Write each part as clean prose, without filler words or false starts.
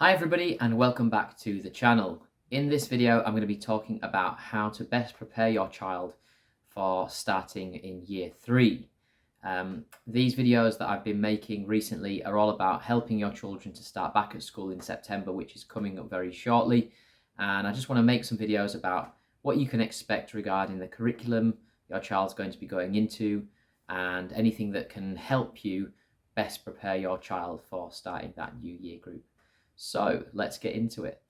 Hi everybody and welcome back to the channel. In this video I'm going to be talking about how to best prepare your child for starting in year 3. These videos that I've been making recently are all about helping your children to start back at school in September, which is coming up very shortly, and I just want to make some videos about what you can expect regarding the curriculum your child's going to be going into and anything that can help you best prepare your child for starting that new year group. So let's get into it.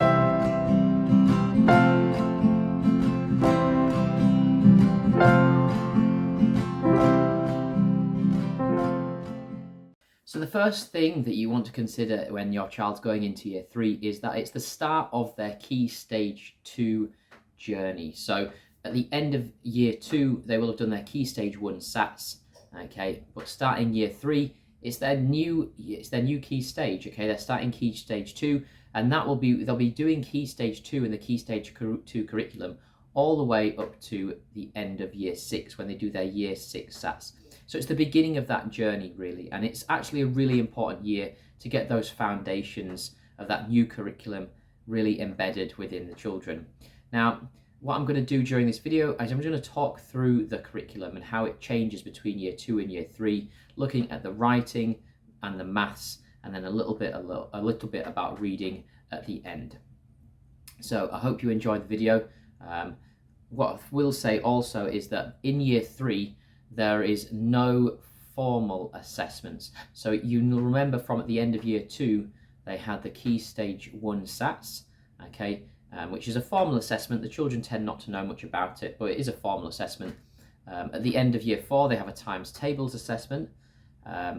So the first thing that you want to consider when your child's going into year 3 is that it's the start of their Key Stage 2 journey. So at the end of year 2, they will have done their Key Stage 1 SATs, okay? But starting year 3, it's their new key stage, okay? They're starting Key Stage 2, and they'll be doing Key Stage 2 in the Key Stage 2 curriculum all the way up to the end of year 6 when they do their year 6 SATs. So it's the beginning of that journey, really, and it's actually a really important year to get those foundations of that new curriculum really embedded within the children. Now, what I'm going to do during this video is I'm going to talk through the curriculum and how it changes between year 2 and year 3, looking at the writing and the maths, and then a little bit about reading at the end. So I hope you enjoyed the video. What I will say also is that in year 3, there is no formal assessments. So you'll remember from at the end of year 2, they had the Key Stage 1 SATs, okay, which is a formal assessment. The children tend not to know much about it, but it is a formal assessment. At the end of year 4, they have a times tables assessment.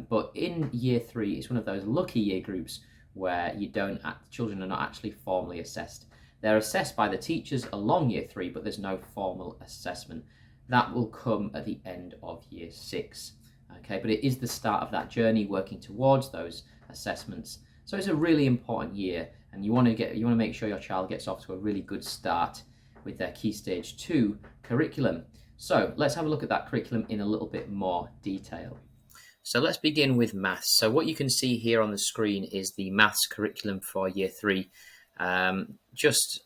But in year 3, it's one of those lucky year groups where children are not actually formally assessed. They're assessed by the teachers along year 3, but there's no formal assessment. That will come at the end of year 6. Okay, but it is the start of that journey working towards those assessments. So it's a really important year, and you want to make sure your child gets off to a really good start with their Key Stage 2 curriculum. So let's have a look at that curriculum in a little bit more detail. So let's begin with maths. So what you can see here on the screen is the maths curriculum for year 3. Just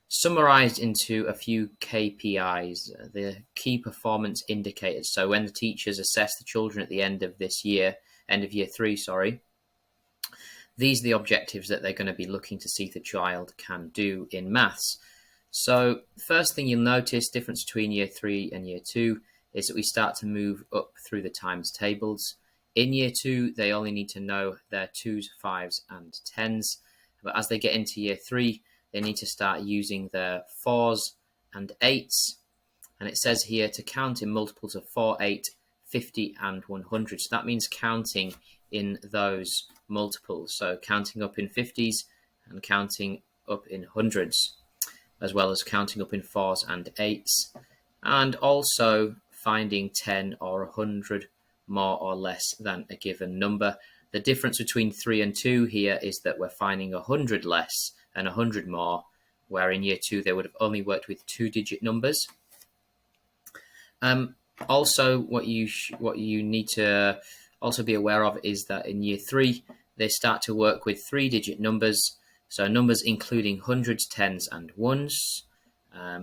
summarized into a few KPIs, the key performance indicators. So when the teachers assess the children at the end of year 3, these are the objectives that they're going to be looking to see the child can do in maths. So first thing you'll notice, difference between year 3 and year 2, is that we start to move up through the times tables. In year 2, they only need to know their 2s, 5s, and 10s. But as they get into year 3, they need to start using their 4s and 8s. And it says here to count in multiples of 4, 8, 50, and 100. So that means counting in those multiples. So counting up in 50s and counting up in hundreds, as well as counting up in 4s and 8s. And also finding 10 or 100 more or less than a given number. The difference between 3 and 2 here is that we're finding 100 less and 100 more, where in year 2 they would have only worked with 2-digit numbers. Also, what you need to also be aware of is that in year 3 they start to work with 3-digit numbers, so numbers including hundreds, tens, and ones,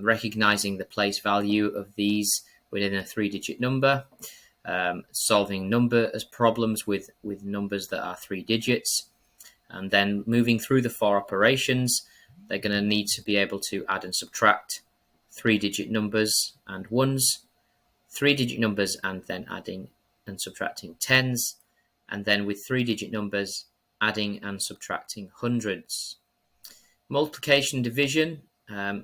recognizing the place value of these within a 3-digit number. Solving problems with numbers that are 3 digits, and then moving through the 4 operations. They're going to need to be able to add and subtract 3-digit numbers and ones, 3-digit numbers, and then adding and subtracting tens, and then with 3-digit numbers adding and subtracting hundreds. Multiplication division,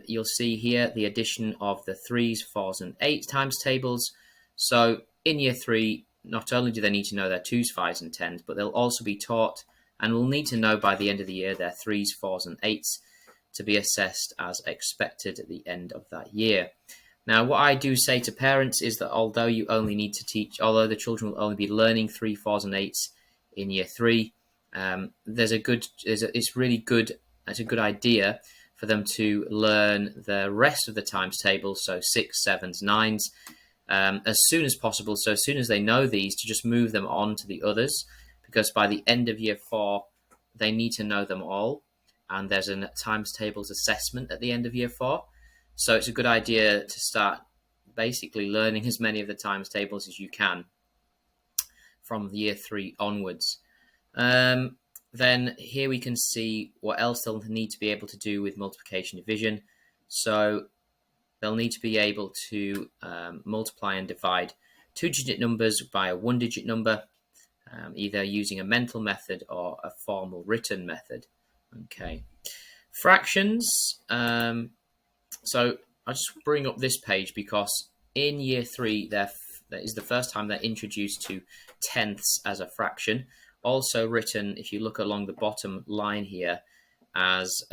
you'll see here the addition of the 3s, 4s, and 8 times tables. So in year 3, not only do they need to know their 2s, 5s, and 10s, but they'll also be taught and will need to know by the end of the year their 3s, 4s, and 8s to be assessed as expected at the end of that year. Now, what I do say to parents is that although the children will only be learning 3, 4s, and 8s in year 3, it's a good idea for them to learn the rest of the times table, so 6, 7s, 9s, as soon as possible. So as soon as they know these, to just move them on to the others, because by the end of year 4, they need to know them all. and there's a times tables assessment at the end of year 4. So it's a good idea to start basically learning as many of the times tables as you can from year 3 onwards. Then here we can see what else they'll need to be able to do with multiplication division. So they'll need to be able to multiply and divide 2-digit numbers by a 1-digit number, either using a mental method or a formal written method. Okay. Fractions. So I'll just bring up this page because in year 3, that is the first time they're introduced to tenths as a fraction. Also written, if you look along the bottom line here, as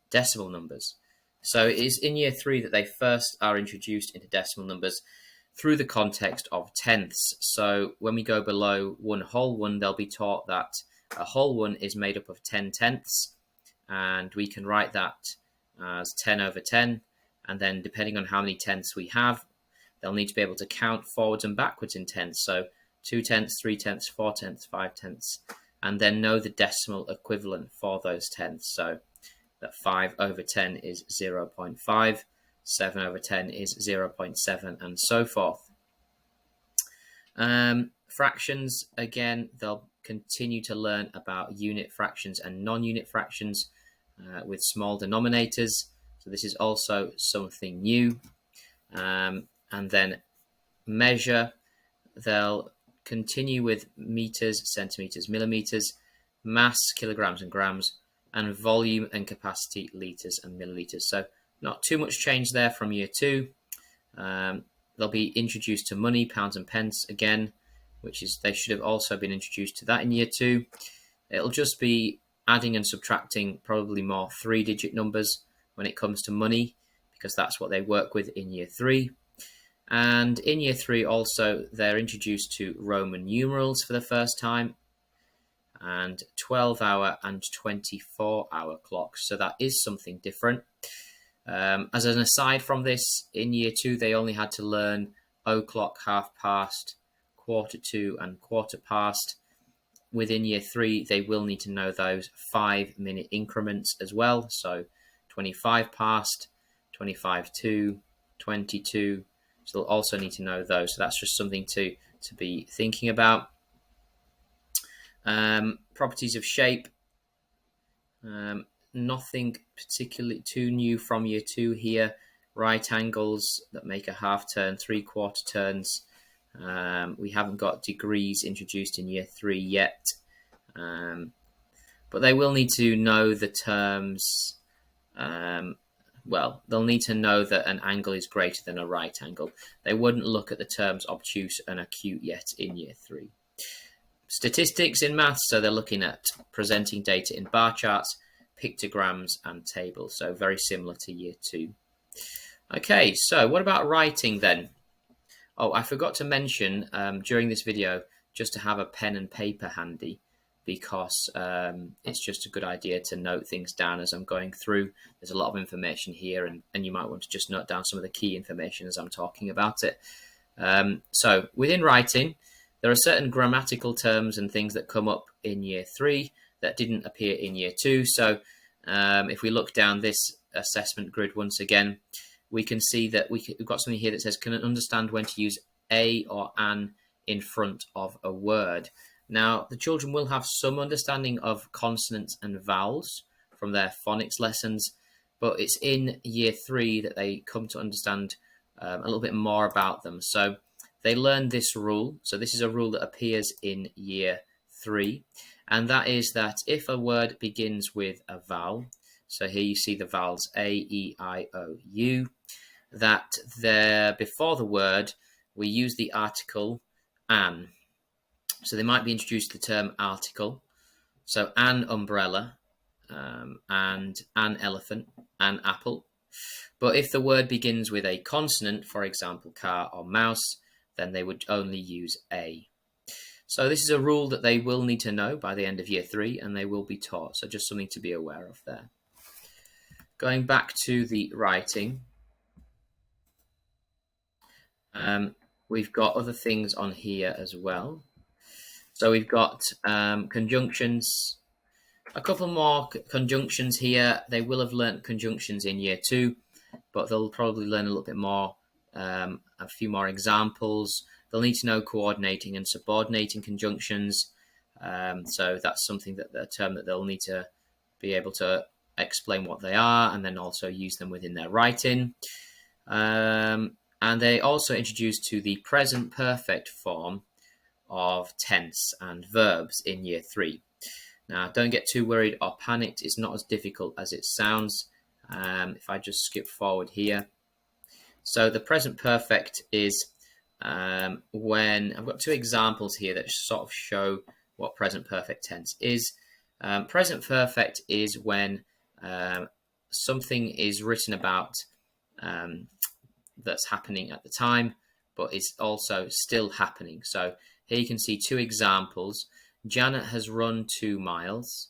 decimal numbers. So it is in year 3 that they first are introduced into decimal numbers through the context of tenths. So when we go below 1 whole 1, they'll be taught that a whole 1 is made up of 10 tenths, and we can write that as 10 over 10. And then depending on how many tenths we have, they'll need to be able to count forwards and backwards in tenths. So 2 tenths, 3 tenths, 4 tenths, 5 tenths, and then know the decimal equivalent for those tenths. So that 5 over 10 is 0.5, 7 over 10 is 0.7, and so forth. Fractions, again, they'll continue to learn about unit fractions and non-unit fractions with small denominators. So this is also something new. And then measure, they'll continue with meters, centimeters, millimeters, mass, kilograms and grams, and volume and capacity, liters and milliliters. So not too much change there from year 2. They'll be introduced to money, pounds and pence again, which is they should have also been introduced to that in year 2. It'll just be adding and subtracting probably more 3-digit numbers when it comes to money, because that's what they work with in year 3. And in year 3 also they're introduced to Roman numerals for the first time, and 12-hour and 24-hour clocks. So that is something different. As an aside from this, in year 2 they only had to learn o'clock, half past, quarter to, and quarter past. Within year 3 they will need to know those 5-minute increments as well. So 25 past, 25 to, 22. So they'll also need to know those. So that's just something to be thinking about. Properties of shape. Nothing particularly too new from year 2 here. Right angles that make a half turn, 3/4 turns. We haven't got degrees introduced in year 3 yet. But they will need to know the terms. Well, they'll need to know that an angle is greater than a right angle. They wouldn't look at the terms obtuse and acute yet in year 3. Statistics in maths, so they're looking at presenting data in bar charts, pictograms and tables, so very similar to year 2. Okay, so what about writing then? Oh, I forgot to mention during this video just to have a pen and paper handy, because it's just a good idea to note things down as I'm going through. There's a lot of information here, and you might want to just note down some of the key information as I'm talking about it. So within writing, there are certain grammatical terms and things that come up in year 3 that didn't appear in year 2. So if we look down this assessment grid once again, we can see that we've got something here that says, can understand when to use a or an in front of a word. Now, the children will have some understanding of consonants and vowels from their phonics lessons, but it's in year 3 that they come to understand a little bit more about them. So they learn this rule. So this is a rule that appears in year 3, and that is that if a word begins with a vowel, so here you see the vowels A, E, I, O, U, that there before the word we use the article an. So they might be introduced to the term article. So an umbrella, and an elephant, an apple. But if the word begins with a consonant, for example, car or mouse, then they would only use a. So this is a rule that they will need to know by the end of year 3, and they will be taught. So just something to be aware of there. Going back to the writing, we've got other things on here as well. So we've got conjunctions. A couple more conjunctions here. They will have learnt conjunctions in year 2, but they'll probably learn a little bit more, a few more examples. They'll need to know coordinating and subordinating conjunctions. So that's something that a term that they'll need to be able to explain what they are and then also use them within their writing. And they also introduced to the present perfect form of tense and verbs in year 3. Now, don't get too worried or panicked. It's not as difficult as it sounds. If I just skip forward here. So the present perfect is when I've got 2 examples here that sort of show what present perfect tense is. Present perfect is when something is written about that's happening at the time, but is also still happening. So here you can see 2 examples. Janet has run 2 miles.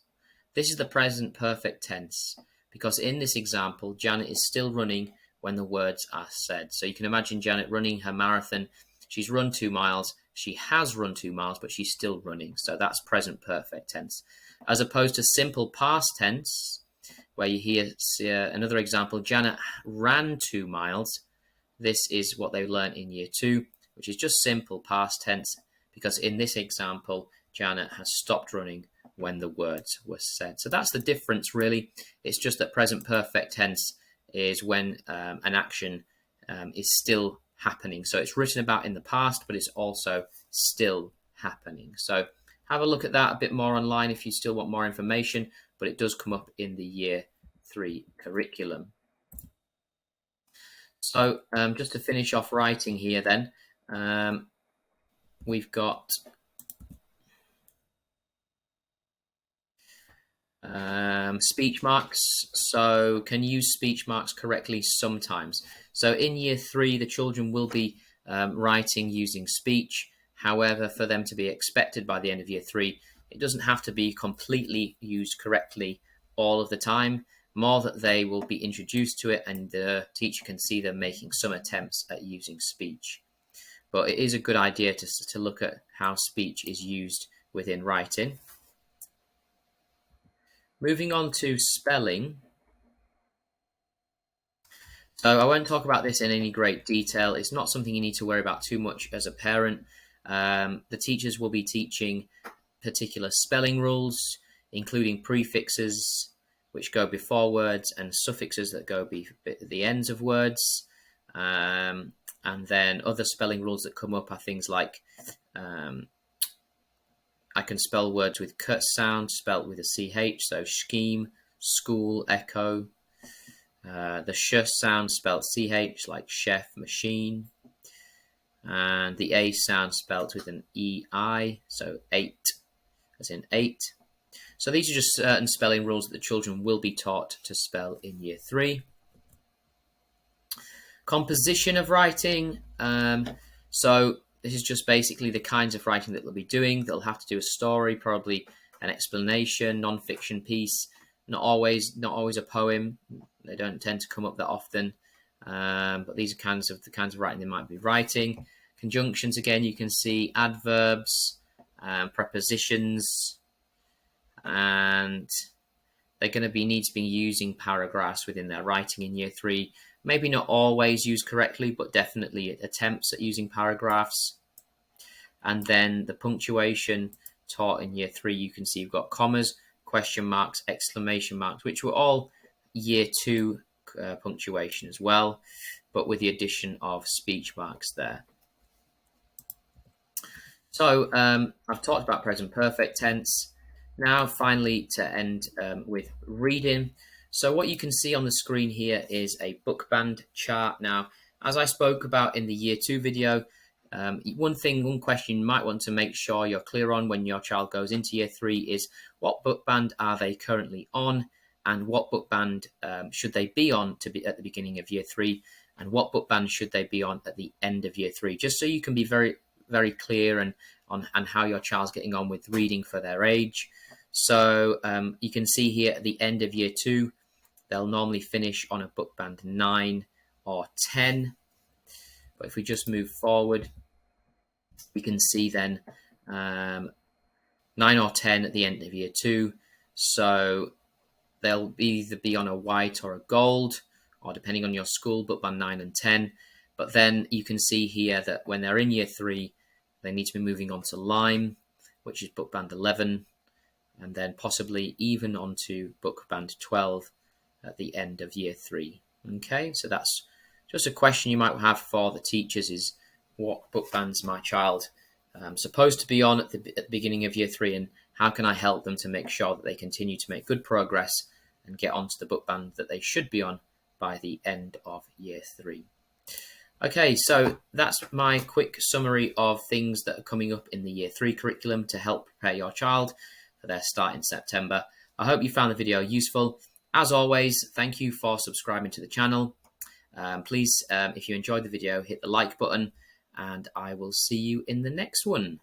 This is the present perfect tense because in this example, Janet is still running when the words are said. So you can imagine Janet running her marathon. She's run 2 miles. She has run 2 miles, but she's still running. So that's present perfect tense. As opposed to simple past tense, where you see another example, Janet ran 2 miles. This is what they learned in year 2, which is just simple past tense, because in this example, Janet has stopped running when the words were said. So that's the difference, really. It's just that present perfect tense is when an action is still happening. So it's written about in the past, but it's also still happening. So have a look at that a bit more online if you still want more information, but it does come up in the year 3 curriculum. So just to finish off writing here then, we've got speech marks. So can use speech marks correctly sometimes. So in year 3, the children will be writing using speech. However, for them to be expected by the end of year 3, it doesn't have to be completely used correctly all of the time. More that they will be introduced to it and the teacher can see them making some attempts at using speech. But it is a good idea to look at how speech is used within writing. Moving on to spelling. So I won't talk about this in any great detail. It's not something you need to worry about too much as a parent. The teachers will be teaching particular spelling rules, including prefixes, which go before words, and suffixes that go at the ends of words. And then other spelling rules that come up are things like I can spell words with cut sound, spelt with a CH, so scheme, school, echo. The sh sound spelt CH, like chef, machine. And the A sound spelt with an EI, so 8, as in 8. So these are just certain spelling rules that the children will be taught to spell in year 3. Composition of writing. So this is just basically the kinds of writing that they'll be doing. They'll have to do a story, probably an explanation, non-fiction piece. Not always a poem. They don't tend to come up that often. But these are the kinds of writing they might be writing. Conjunctions, again, you can see adverbs, prepositions, and they're going to need to be using paragraphs within their writing in year 3. Maybe not always used correctly, but definitely attempts at using paragraphs. And then the punctuation taught in year 3, you can see you've got commas, question marks, exclamation marks, which were all year 2 punctuation as well, but with the addition of speech marks there. So I've talked about present perfect tense. Now finally to end with reading. So what you can see on the screen here is a book band chart. Now, as I spoke about in the year 2 video, one question you might want to make sure you're clear on when your child goes into year 3 is what book band are they currently on, and what book band should they be on to be at the beginning of year 3, and what book band should they be on at the end of year 3, just so you can be very, very clear on how your child's getting on with reading for their age. So you can see here at the end of year 2, they'll normally finish on a book band 9 or 10. But if we just move forward, we can see then 9 or 10 at the end of year 2. So they'll either be on a white or a gold, or depending on your school, book band 9 and 10. But then you can see here that when they're in year 3, they need to be moving on to lime, which is book band 11, and then possibly even onto book band 12 at the end of year 3. Okay, so that's just a question you might have for the teachers, is what book band's my child supposed to be on at the beginning of year 3, and how can I help them to make sure that they continue to make good progress and get onto the book band that they should be on by the end of year 3. Okay, so that's my quick summary of things that are coming up in the year 3 curriculum to help prepare your child for their start in September. I hope you found the video useful. As always, thank you for subscribing to the channel. Please, if you enjoyed the video, hit the like button, and I will see you in the next one.